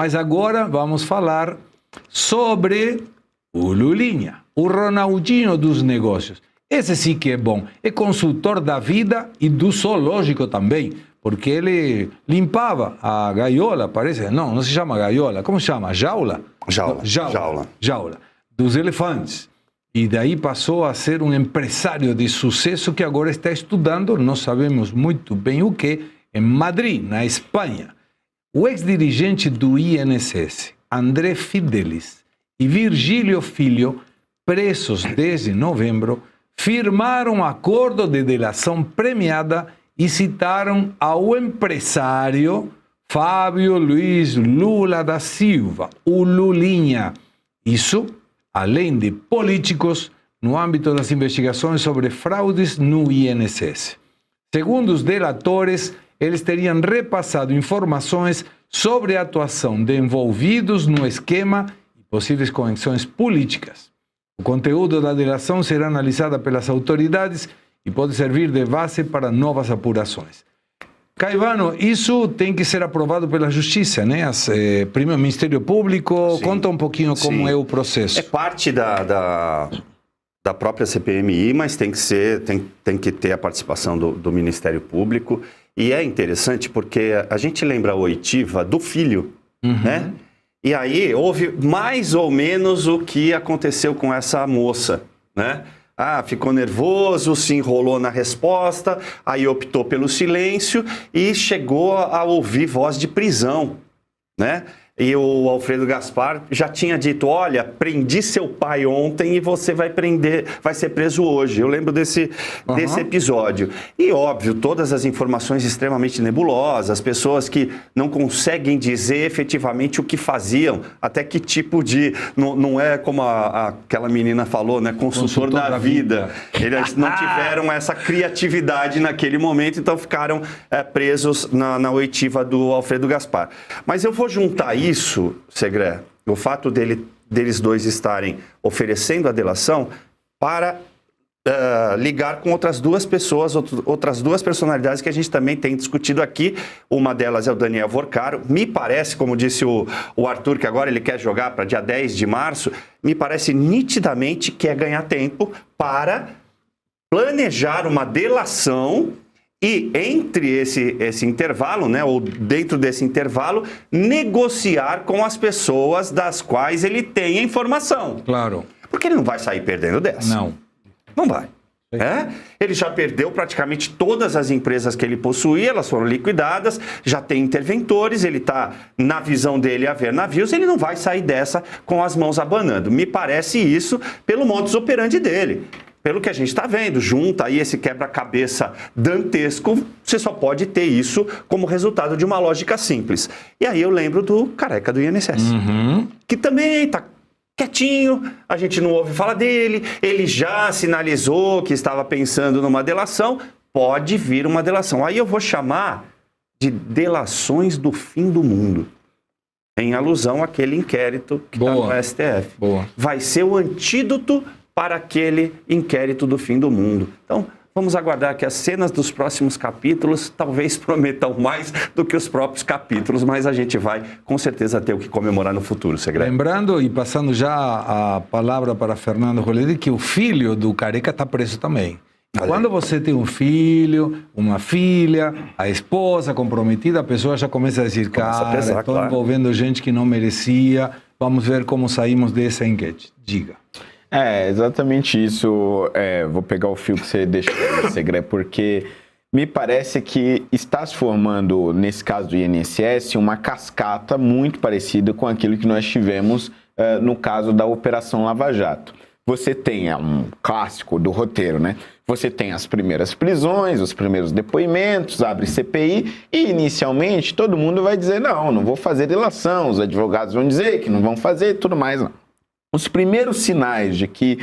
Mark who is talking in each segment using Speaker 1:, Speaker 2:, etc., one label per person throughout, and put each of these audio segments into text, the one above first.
Speaker 1: Mas agora vamos falar sobre o Lulinha, o Ronaldinho dos negócios. Esse sim que é bom. É consultor da vida e do zoológico também, porque ele limpava a gaiola, parece. Não se chama gaiola. Como se chama? Jaula? Jaula. Dos elefantes. E daí passou a ser um empresário de sucesso que agora está estudando, não sabemos muito bem o que, em Madrid, na Espanha. O ex-dirigente do INSS, André Fidelis, e Virgílio Filho, presos desde novembro, firmaram acordo de delação premiada e citaram ao empresário Fábio Luiz Lula da Silva, o Lulinha. Isso, além de políticos, no âmbito das investigações sobre fraudes no INSS. Segundo os delatores, eles teriam repassado informações sobre a atuação de envolvidos no esquema e possíveis conexões políticas. O conteúdo da delação será analisado pelas autoridades e pode servir de base para novas apurações. Caivano, isso tem que ser aprovado pela Justiça, né? Primeiro, Ministério Público, sim, conta um pouquinho como é o processo.
Speaker 2: É parte da própria CPMI, mas tem que ter a participação do Ministério Público. E é interessante porque a gente lembra a oitiva do filho, né? E aí houve mais ou menos o que aconteceu com essa moça, né? Ficou nervoso, se enrolou na resposta, aí optou pelo silêncio e chegou a ouvir voz de prisão, né? E o Alfredo Gaspar já tinha dito, olha, prendi seu pai ontem e você vai ser preso hoje. Eu lembro desse episódio. E, óbvio, todas as informações extremamente nebulosas, pessoas que não conseguem dizer efetivamente o que faziam, até que tipo de... Não é como aquela menina falou, né? Consultor da vida. Eles não tiveram essa criatividade naquele momento, então ficaram presos na oitiva do Alfredo Gaspar. Mas eu vou juntar isso, Segré, o fato deles dois estarem oferecendo a delação para ligar com outras duas pessoas, outras duas personalidades que a gente também tem discutido aqui. Uma delas é o Daniel Vorcaro. Me parece, como disse o Arthur, que agora ele quer jogar para dia 10 de março, me parece nitidamente que é ganhar tempo para planejar uma delação. E entre esse intervalo, né, ou dentro desse intervalo, negociar com as pessoas das quais ele tem a informação.
Speaker 1: Claro.
Speaker 2: Porque ele não vai sair perdendo dessa. Não vai. Ele já perdeu praticamente todas as empresas que ele possuía, elas foram liquidadas, já tem interventores, ele está, na visão dele, a ver navios, ele não vai sair dessa com as mãos abanando. Me parece isso pelo modus operandi dele. Pelo que a gente está vendo, junta aí esse quebra-cabeça dantesco, você só pode ter isso como resultado de uma lógica simples. E aí eu lembro do careca do INSS, que também está quietinho, a gente não ouve falar dele, ele já sinalizou que estava pensando numa delação, pode vir uma delação. Aí eu vou chamar de delações do fim do mundo, em alusão àquele inquérito que está no STF. Vai ser o antídoto para aquele inquérito do fim do mundo. Então, vamos aguardar que as cenas dos próximos capítulos talvez prometam mais do que os próprios capítulos, mas a gente vai, com certeza, ter o que comemorar no futuro, Segredo.
Speaker 1: Lembrando, e passando já a palavra para Fernando Holliday, que o filho do careca está preso também. E quando você tem um filho, uma filha, a esposa comprometida, a pessoa já começa a dizer, cara, estou envolvendo gente que não merecia, vamos ver como saímos dessa enquete. Diga.
Speaker 3: Exatamente isso. Vou pegar o fio que você deixou aí, Segré, porque me parece que está se formando, nesse caso do INSS, uma cascata muito parecida com aquilo que nós tivemos no caso da Operação Lava Jato. Você tem um clássico do roteiro, né? Você tem as primeiras prisões, os primeiros depoimentos, abre CPI e, inicialmente, todo mundo vai dizer, não vou fazer delação, os advogados vão dizer que não vão fazer e tudo mais, não. Os primeiros sinais de que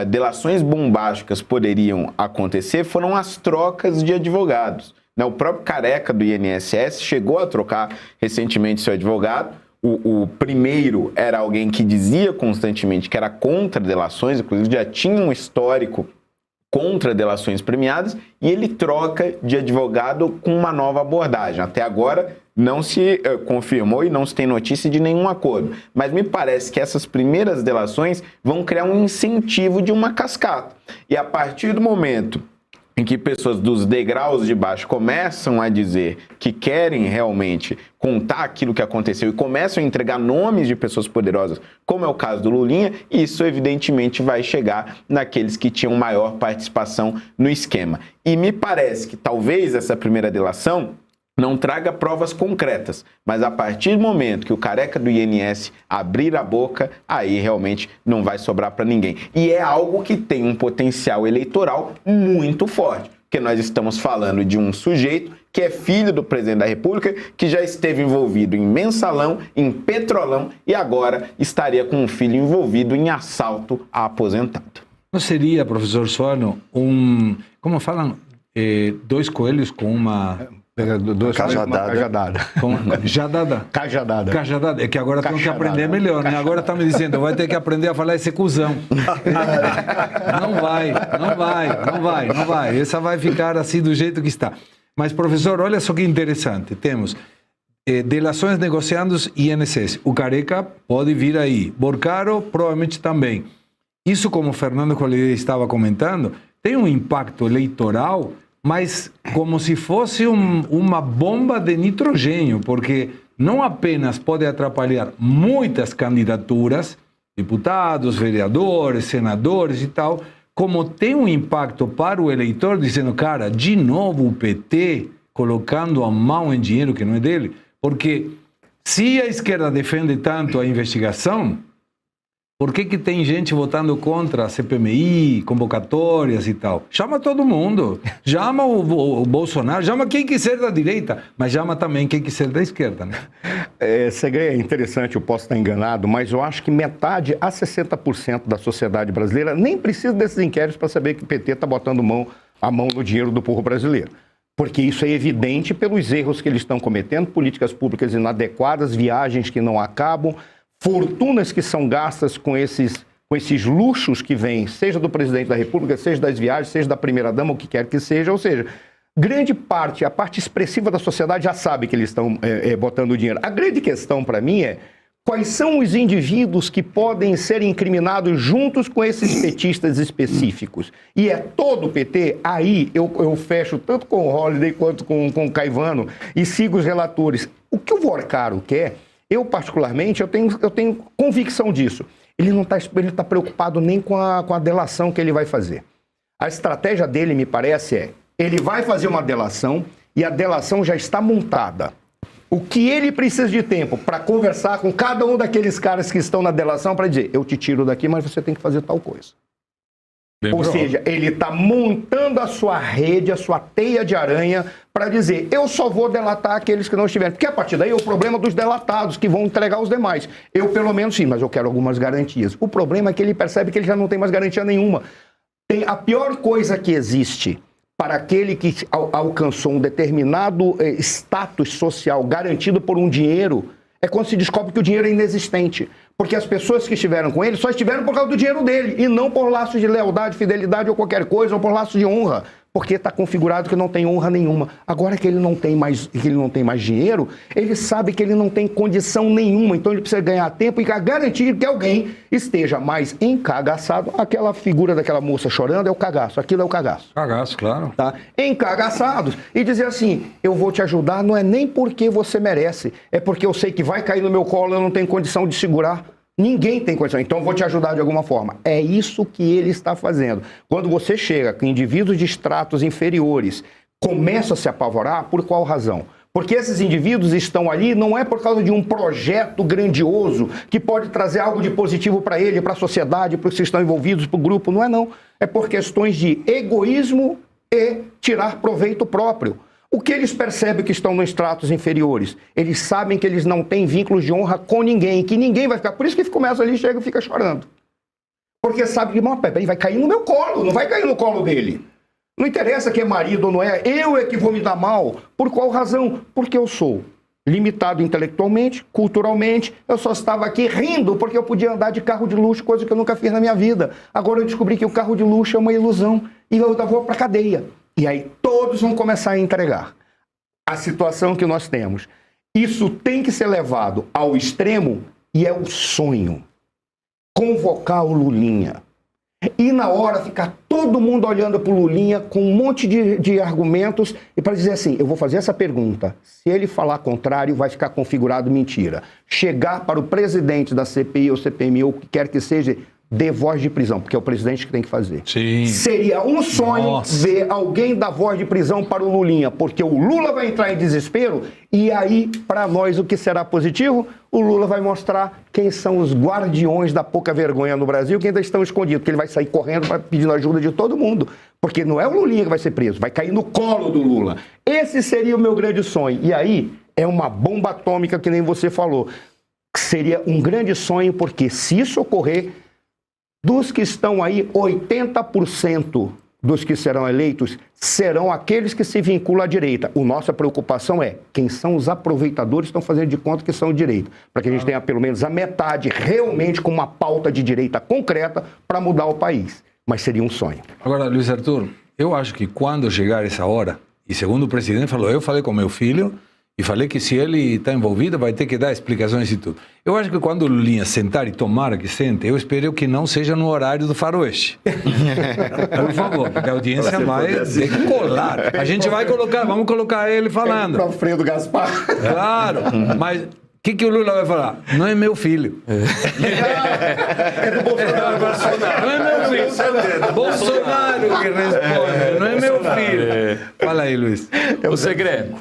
Speaker 3: delações bombásticas poderiam acontecer foram as trocas de advogados. O próprio careca do INSS chegou a trocar recentemente seu advogado. O primeiro era alguém que dizia constantemente que era contra delações, inclusive já tinha um histórico contra delações premiadas, e ele troca de advogado com uma nova abordagem. Até agora, não se confirmou e não se tem notícia de nenhum acordo. Mas me parece que essas primeiras delações vão criar um incentivo de uma cascata. E a partir do momento em que pessoas dos degraus de baixo começam a dizer que querem realmente contar aquilo que aconteceu e começam a entregar nomes de pessoas poderosas, como é o caso do Lulinha, isso evidentemente vai chegar naqueles que tinham maior participação no esquema. E me parece que talvez essa primeira delação não traga provas concretas, mas a partir do momento que o careca do INS abrir a boca, aí realmente não vai sobrar para ninguém. E é algo que tem um potencial eleitoral muito forte, porque nós estamos falando de um sujeito que é filho do presidente da República, que já esteve envolvido em mensalão, em petrolão e agora estaria com um filho envolvido em assalto a aposentado.
Speaker 1: Não seria, professor Solano, como falam, dois coelhos com uma...
Speaker 2: Cajadada.
Speaker 1: Cajadada. É que agora tem que aprender melhor, né? Agora está me dizendo, vai ter que aprender a falar esse cuzão. Não vai. Essa vai ficar assim do jeito que está. Mas, professor, olha só que interessante. Temos delações negociadas INSS. O Careca pode vir aí. Borcaro provavelmente também. Isso, como o Fernando Holliday estava comentando, tem um impacto eleitoral, mas como se fosse uma bomba de nitrogênio, porque não apenas pode atrapalhar muitas candidaturas, deputados, vereadores, senadores e tal, como tem um impacto para o eleitor, dizendo, cara, de novo o PT colocando a mão em dinheiro que não é dele, porque se a esquerda defende tanto a investigação, por que tem gente votando contra a CPMI, convocatórias e tal? Chama todo mundo. Chama o Bolsonaro, chama quem quiser da direita, mas chama também quem quiser da esquerda, né?
Speaker 4: É interessante, eu posso estar enganado, mas eu acho que metade a 60% da sociedade brasileira nem precisa desses inquéritos para saber que o PT está botando a mão no dinheiro do povo brasileiro. Porque isso é evidente pelos erros que eles estão cometendo, políticas públicas inadequadas, viagens que não acabam, fortunas que são gastas com esses luxos que vêm, seja do presidente da República, seja das viagens, seja da primeira-dama, o que quer que seja. Ou seja, grande parte, a parte expressiva da sociedade já sabe que eles estão botando dinheiro. A grande questão para mim é quais são os indivíduos que podem ser incriminados juntos com esses petistas específicos. E é todo o PT, aí eu fecho tanto com o Holliday quanto com o Caivano e sigo os relatores. O que o Borcaro quer... Eu, particularmente, eu tenho convicção disso. Ele não está preocupado nem com a delação que ele vai fazer. A estratégia dele, me parece, ele vai fazer uma delação e a delação já está montada. O que ele precisa de tempo para conversar com cada um daqueles caras que estão na delação para dizer, eu te tiro daqui, mas você tem que fazer tal coisa. Ou seja, ele está montando a sua rede, a sua teia de aranha para dizer, eu só vou delatar aqueles que não estiverem. Porque a partir daí é o problema dos delatados, que vão entregar os demais. Eu, pelo menos, sim, mas eu quero algumas garantias. O problema é que ele percebe que ele já não tem mais garantia nenhuma. A pior coisa que existe para aquele que alcançou um determinado status social garantido por um dinheiro é quando se descobre que o dinheiro é inexistente. Porque as pessoas que estiveram com ele só estiveram por causa do dinheiro dele e não por laços de lealdade, fidelidade ou qualquer coisa, ou por laços de honra. Porque está configurado que não tem honra nenhuma. Agora que ele não tem mais dinheiro, ele sabe que ele não tem condição nenhuma. Então ele precisa ganhar tempo e garantir que alguém esteja mais encagaçado. Aquela figura daquela moça chorando é o cagaço. Aquilo é o cagaço.
Speaker 1: Cagaço, claro.
Speaker 4: Tá? Encagaçados. E dizer assim, eu vou te ajudar, não é nem porque você merece. É porque eu sei que vai cair no meu colo e eu não tenho condição de segurar. Ninguém tem condição, então eu vou te ajudar de alguma forma. É isso que ele está fazendo. Quando você chega com indivíduos de estratos inferiores, começa a se apavorar, por qual razão? Porque esses indivíduos estão ali não é por causa de um projeto grandioso que pode trazer algo de positivo para ele, para a sociedade, para os que estão envolvidos, para o grupo, não é não. É por questões de egoísmo e tirar proveito próprio. O que eles percebem que estão nos estratos inferiores? Eles sabem que eles não têm vínculos de honra com ninguém, que ninguém vai ficar. Por isso que começa ali, chega e fica chorando. Porque sabe que, peraí, vai cair no meu colo, não vai cair no colo dele. Não interessa que é marido ou não é, eu é que vou me dar mal. Por qual razão? Porque eu sou limitado intelectualmente, culturalmente, eu só estava aqui rindo porque eu podia andar de carro de luxo, coisa que eu nunca fiz na minha vida. Agora eu descobri que o carro de luxo é uma ilusão e eu vou para a cadeia. E aí todos vão começar a entregar. A situação que nós temos Isso tem que ser levado ao extremo e é o sonho. Convocar o Lulinha. E na hora ficar todo mundo olhando para o Lulinha com um monte de argumentos e para dizer assim, eu vou fazer essa pergunta, se ele falar contrário vai ficar configurado mentira. Chegar para o presidente da CPI ou CPMI ou o que quer que seja, dê voz de prisão, porque é o presidente que tem que fazer.
Speaker 1: Sim.
Speaker 4: Seria um sonho ver alguém dar voz de prisão para o Lulinha, porque o Lula vai entrar em desespero e aí, para nós, o que será positivo? O Lula vai mostrar quem são os guardiões da pouca vergonha no Brasil, que ainda estão escondidos, porque ele vai sair correndo pedindo ajuda de todo mundo, porque não é o Lulinha que vai ser preso, vai cair no colo do Lula. Esse seria o meu grande sonho. E aí, é uma bomba atômica, que nem você falou. Seria um grande sonho, porque se isso ocorrer, dos que estão aí, 80% dos que serão eleitos serão aqueles que se vinculam à direita. A nossa preocupação é quem são os aproveitadores que estão fazendo de conta que são de direita. Para que a gente tenha pelo menos a metade realmente com uma pauta de direita concreta para mudar o país. Mas seria um sonho.
Speaker 1: Agora, Luiz Arthur, eu acho que quando chegar essa hora, e segundo o presidente falou, eu falei com meu filho, e falei que se ele está envolvido vai ter que dar explicações e tudo. Eu acho que quando o Lulinha sentar, e tomara que sente, eu espero que não seja no horário do faroeste. Por favor, porque a audiência vai decolar. A gente vai colocar, vamos colocar ele falando.
Speaker 4: Para o Alfredo Gaspar.
Speaker 1: Claro, mas o que o Lula vai falar? Não é meu filho.
Speaker 4: É do Bolsonaro.
Speaker 1: Não é meu filho. Bolsonaro que responde, não é meu filho. Fala aí, Luiz.
Speaker 5: Ô Segredo,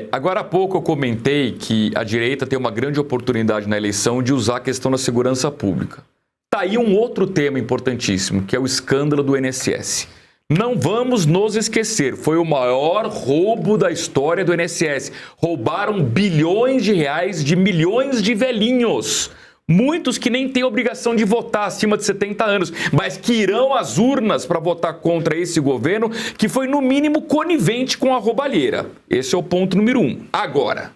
Speaker 5: agora há pouco eu comentei que a direita tem uma grande oportunidade na eleição de usar a questão da segurança pública. Tá aí um outro tema importantíssimo, que é o escândalo do INSS. Não vamos nos esquecer, foi o maior roubo da história do INSS. Roubaram bilhões de reais de milhões de velhinhos. Muitos que nem têm obrigação de votar acima de 70 anos, mas que irão às urnas para votar contra esse governo que foi, no mínimo, conivente com a roubalheira. Esse é o ponto número 1. Agora,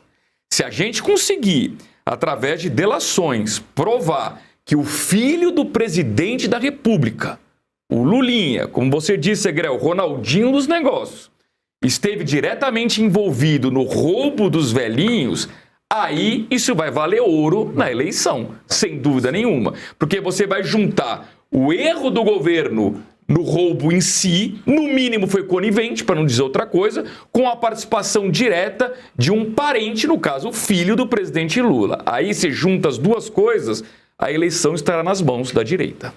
Speaker 5: se a gente conseguir, através de delações, provar que o filho do presidente da República, o Lulinha, como você disse, Grel, o Ronaldinho dos negócios, esteve diretamente envolvido no roubo dos velhinhos, aí isso vai valer ouro na eleição, sem dúvida nenhuma. Porque você vai juntar o erro do governo no roubo em si, no mínimo foi conivente, para não dizer outra coisa, com a participação direta de um parente, no caso, o filho do presidente Lula. Aí se junta as duas coisas, a eleição estará nas mãos da direita.